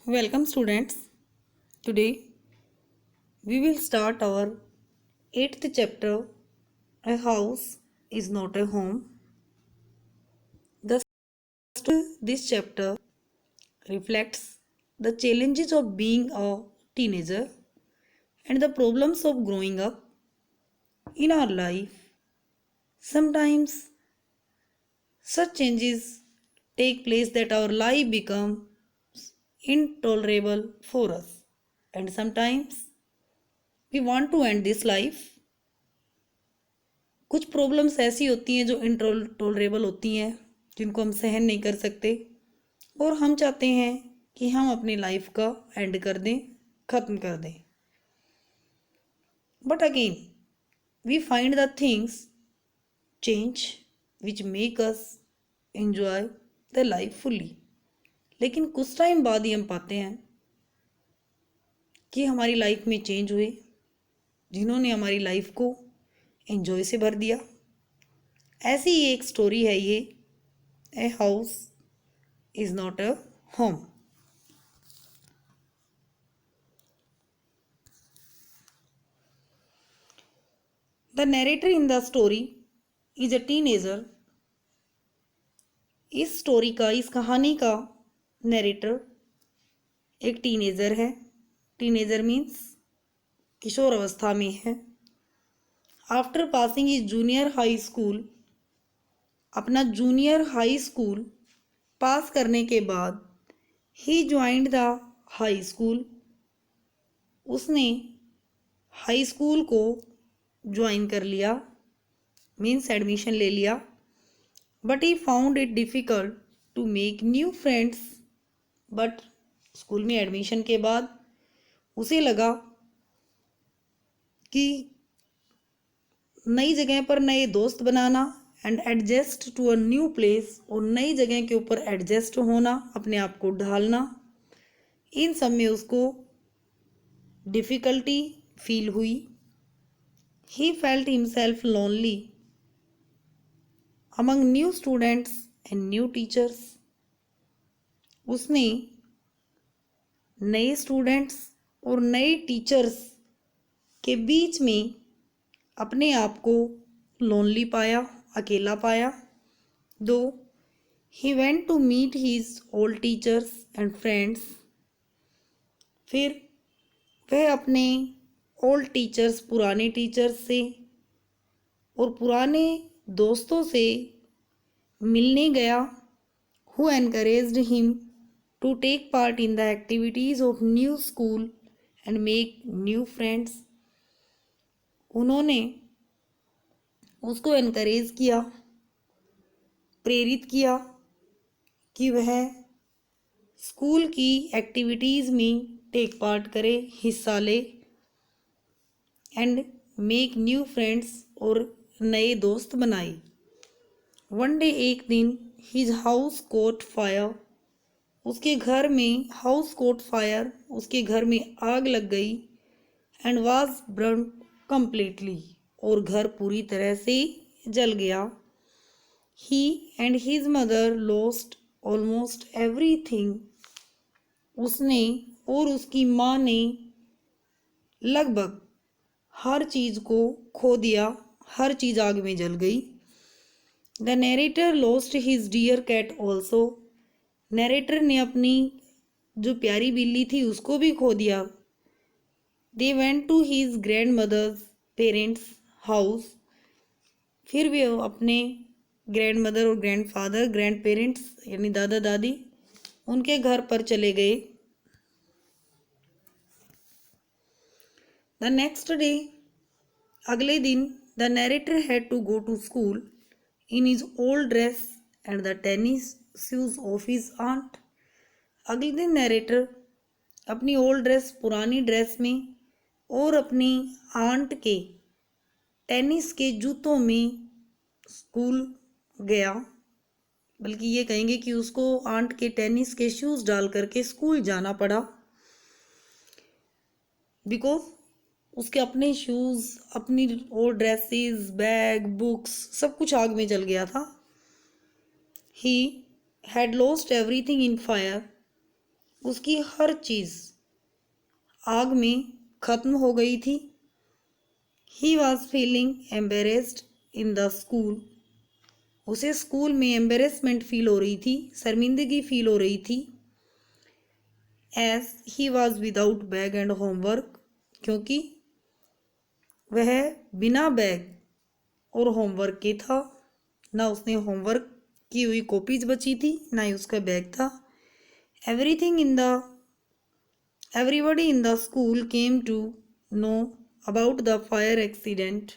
Welcome students. Today we will start our 8th chapter, A House is Not a Home. This chapter reflects the challenges of being a teenager and the problems of growing up in our life. Sometimes such changes take place that our life becomes intolerable for us, and sometimes we want to end this life. कुछ problems ऐसी होती हैं जो intolerable होती हैं, जिनको हम सहन नहीं कर सकते और हम चाहते हैं कि हम अपनी लाइफ का एंड कर दें, ख़त्म कर दें. But again we find the things change which make us enjoy the life fully. लेकिन कुछ टाइम बाद ही हम पाते हैं कि हमारी लाइफ में चेंज हुए जिन्होंने हमारी लाइफ को एंजॉय से भर दिया. ऐसी ही एक स्टोरी है ये, a house is not a home. The narrator in the story is a teenager. इस स्टोरी का, इस कहानी का नरेटर एक टीनेजर है. टीनेजर मीन्स किशोर अवस्था में है. After passing is junior high school, अपना जूनियर हाई स्कूल पास करने के बाद ही ज्वाइंड द हाई स्कूल. उसने हाई स्कूल को ज्वाइन कर लिया, मीन्स एडमिशन ले लिया. But he found it difficult to make new friends. But school में एडमिशन के बाद उसे लगा कि नई जगह पर नए दोस्त बनाना and adjust to a new place, और नई जगह के ऊपर एडजस्ट होना, अपने आप को ढालना, इन सब में उसको डिफ़िकल्टी फील हुई. He felt himself lonely among new students and new teachers. उसने नए स्टूडेंट्स और नए टीचर्स के बीच में अपने आप को लोनली पाया, अकेला पाया. दो he went to meet his old teachers and friends. फिर वह अपने ओल्ड टीचर्स, पुराने टीचर्स से और पुराने दोस्तों से मिलने गया. Who encouraged him to take part in the activities of new school and make new friends. उन्होंने उसको एनकरेज किया, प्रेरित किया कि वह स्कूल की एक्टिविटीज़ में टेक पार्ट करे, हिस्सा ले, एंड मेक न्यू फ्रेंड्स, और नए दोस्त बनाए. वन डे, एक दिन, हिज हाउस कोट फायर. उसके घर में हाउस कोट फायर, उसके घर में आग लग गई. एंड वाज बर्न कंप्लीटली, और घर पूरी तरह से जल गया. He and his mother lost almost everything. उसने और उसकी माँ ने लगभग हर चीज़ को खो दिया, हर चीज़ आग में जल गई. The narrator lost his dear cat also. Narrator ने अपनी जो प्यारी बिल्ली थी उसको भी खो दिया. They went to his grandmother's parents house. फिर वे अपने ग्रैंड मदर और ग्रैंड फादर, ग्रैंड पेरेंट्स यानी दादा दादी, उनके घर पर चले गए. द नेक्स्ट डे, अगले दिन, the narrator had to go to school in his old dress and the tennis shoes of his aunt. अगले दिन नरेटर अपनी ओल्ड ड्रेस, पुरानी ड्रेस में, और अपनी आंट के टेनिस के जूतों में स्कूल गया. बल्कि ये कहेंगे कि उसको आंट के टेनिस के शूज़ डाल करके स्कूल जाना पड़ा, बिकॉज उसके अपने शूज़, अपनी ओल्ड ड्रेसेस, बैग, बुक्स, सब कुछ आग में जल गया था. He had lost everything in fire. उसकी हर चीज़ आग में खत्म हो गई थी। He was feeling embarrassed in the school. उसे स्कूल में एम्बेरेसमेंट फील हो रही थी, शर्मिंदगी फील हो रही थी। As he was without bag and homework, क्योंकि वह बिना बैग और होमवर्क के था। ना उसने होमवर्क की हुई कॉपीज बची थी, ना ही उसका बैग था। Everybody in the school came to know about the fire accident.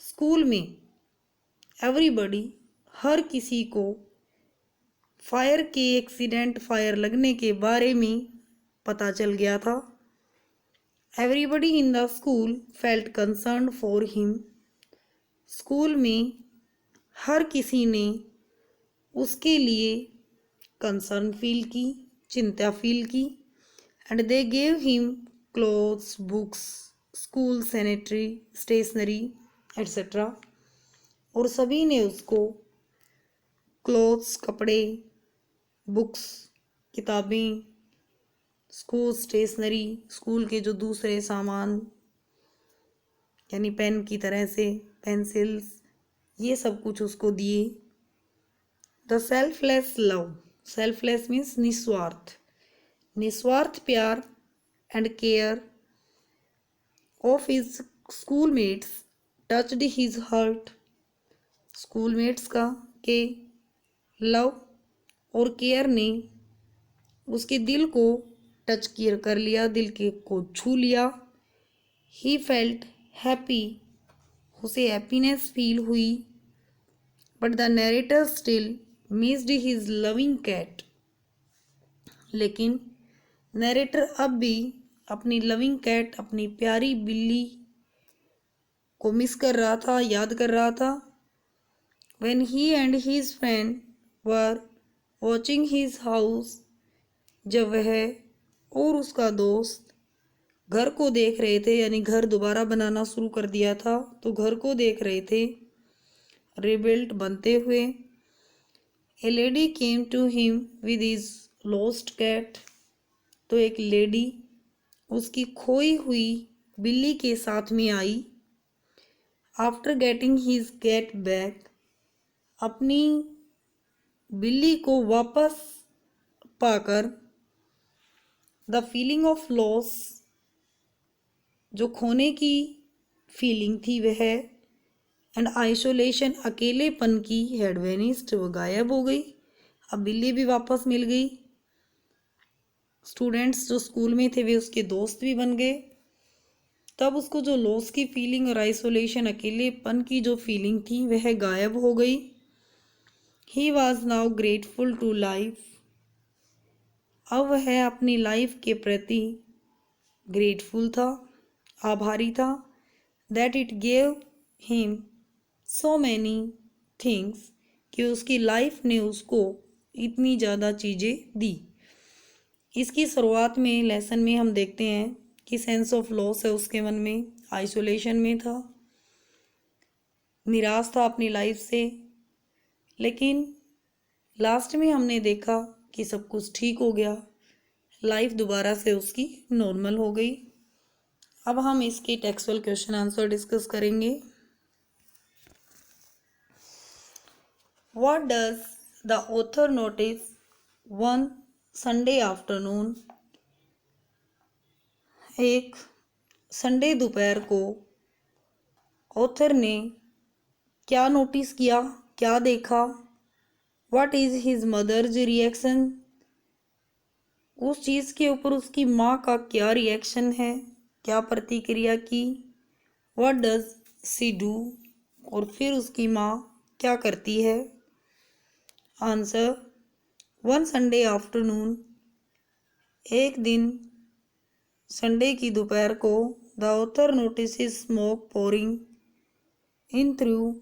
School में एवरीबडी, हर किसी को फायर के एक्सीडेंट, फायर लगने के बारे में पता चल गया था। Everybody in the school felt concern for him. School में हर किसी ने उसके लिए कंसर्न फील की, चिंता फील की। And they gave him clothes, books, school sanitary, stationery etcetera. और सभी ने उसको क्लोथ्स, कपड़े, बुक्स, किताबें, स्कूल स्टेशनरी, स्कूल के जो दूसरे सामान यानी पेन की तरह से, पेंसिल्स, ये सब कुछ उसको दिए। The selfless love, selfless means निस्वार्थ, निस्वार्थ प्यार and care of his schoolmates touched his heart. Schoolmates का के लव और केयर ने उसके दिल को टच कर लिया, दिल के को छू लिया। ही फेल्ट हैप्पी, उसे हैप्पीनेस फील हुई। But the narrator still missed his loving cat, लेकिन नरेटर अब भी अपनी लविंग कैट, अपनी प्यारी बिल्ली को मिस कर रहा था, याद कर रहा था। When he and his friend were watching his house, जब वह और उसका दोस्त घर को देख रहे थे, यानी घर दोबारा बनाना शुरू कर दिया था, तो घर को देख रहे थे रिबिल्ट बनते हुए। A lady came to him with his lost cat, तो एक लेडी उसकी खोई हुई बिल्ली के साथ में आई। After getting his cat back, अपनी बिल्ली को वापस पाकर, द फीलिंग ऑफ लॉस, जो खोने की फीलिंग थी वह, एंड आइसोलेशन, अकेलेपन की, हैड वेनिस्ड, वो गायब हो गई। अब बिल्ली भी वापस मिल गई। स्टूडेंट्स जो स्कूल में थे वे उसके दोस्त भी बन गए। तब उसको जो लॉस की फीलिंग और आइसोलेशन, अकेलेपन की जो फीलिंग थी वह गायब हो गई। He was now grateful to life, अब वह अपनी लाइफ के प्रति ग्रेटफुल था, आभारी था। That it gave him so many things, कि उसकी लाइफ ने उसको इतनी ज़्यादा चीज़ें दी। इसकी शुरुआत में लेसन में हम देखते हैं कि सेंस ऑफ लॉस है उसके मन में, आइसोलेशन में था, निराश था अपनी लाइफ से। लेकिन लास्ट में हमने देखा कि सब कुछ ठीक हो गया, लाइफ दोबारा से उसकी नॉर्मल हो गई। अब हम इसके टेक्सुअल क्वेश्चन आंसर डिस्कस करेंगे। What does the author notice one Sunday afternoon, एक संडे दोपहर को ऑथर ने क्या नोटिस किया, क्या देखा। What is his mother's reaction, उस चीज़ के ऊपर उसकी माँ का क्या रिएक्शन है, क्या प्रतिक्रिया की। व्हाट डज सी डू, और फिर उसकी माँ क्या करती है। आंसर, वन संडे आफ्टरनून, एक दिन संडे की दोपहर को, the author notices smoke pouring in through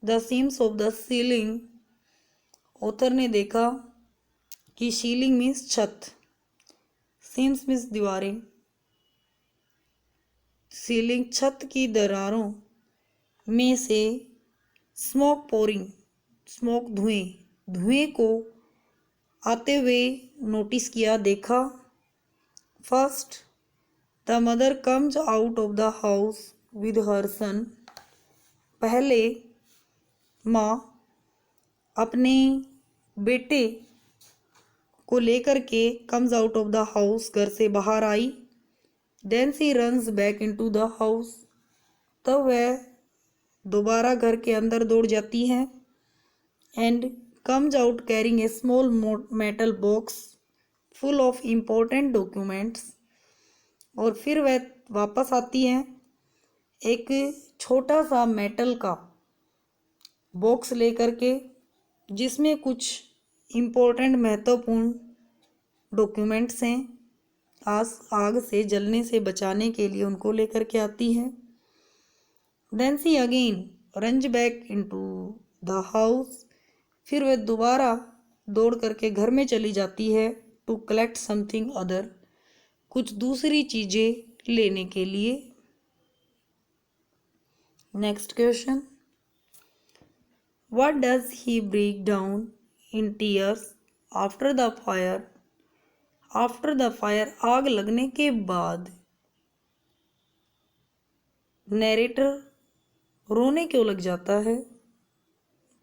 the seems of the ceiling, author ने देखा कि सीलिंग मीन्स छत, सीम्स मीन्स दीवारें, सीलिंग छत की दरारों में से स्मोक पोरिंग, स्मोक धुएं, धुएं को आते हुए नोटिस किया, देखा। First, the mother comes out of the house with her son. पहले माँ अपने बेटे को लेकर के comes out of the house, घर से बाहर आई। Then she runs back into the house, तब वह दोबारा घर के अंदर दौड़ जाती है। And comes out carrying a small metal box full of important documents, और फिर वह वापस आती है एक छोटा सा मेटल का बॉक्स लेकर के, जिसमें कुछ इम्पोर्टेंट महत्वपूर्ण डॉक्यूमेंट्स हैं। आग से जलने से बचाने के लिए उनको लेकर के आती है। देन सी अगेन रंज बैक इनटू द हाउस, फिर वह दोबारा दौड़ करके घर में चली जाती है टू कलेक्ट समथिंग अदर, कुछ दूसरी चीज़ें लेने के लिए। Next question, what does he break down in tears after the fire. After the fire, आग लगने के बाद नैरेटर रोने क्यों लग जाता है।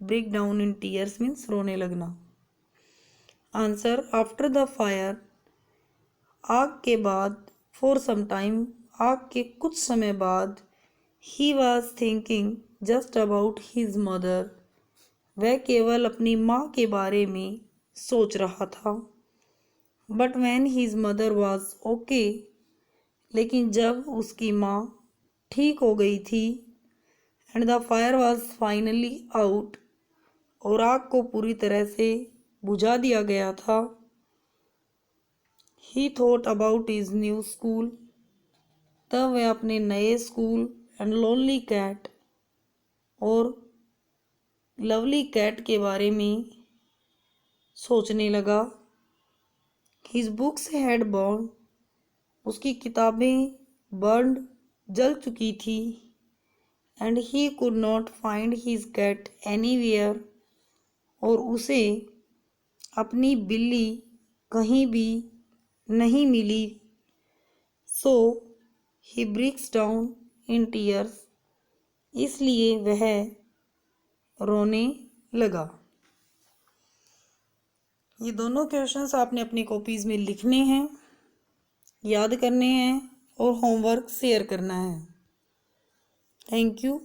Break down in tears means रोने लगना। आंसर, आफ्टर द फायर, आग के बाद, फॉर सम टाइम, आग के कुछ समय बाद, he was thinking just about his mother, वह केवल अपनी माँ के बारे में सोच रहा था। But when his mother was okay, लेकिन जब उसकी माँ ठीक हो गई थी, and the fire was finally out, और आग को पूरी तरह से बुझा दिया गया था, ही thought about his new school, तब वह अपने नए स्कूल, एंड लोनली कैट, और लवली कैट के बारे में सोचने लगा। हिज बुक्स हैड बर्न, उसकी किताबें बर्न, जल चुकी थी। And he could not find his cat anywhere, और उसे अपनी बिल्ली कहीं भी नहीं मिली। So he breaks down in tears, इसलिए वह रोने लगा। ये दोनों क्वेश्चंस आपने अपनी कॉपीज में लिखने हैं, याद करने हैं और होमवर्क शेयर करना है। Thank you.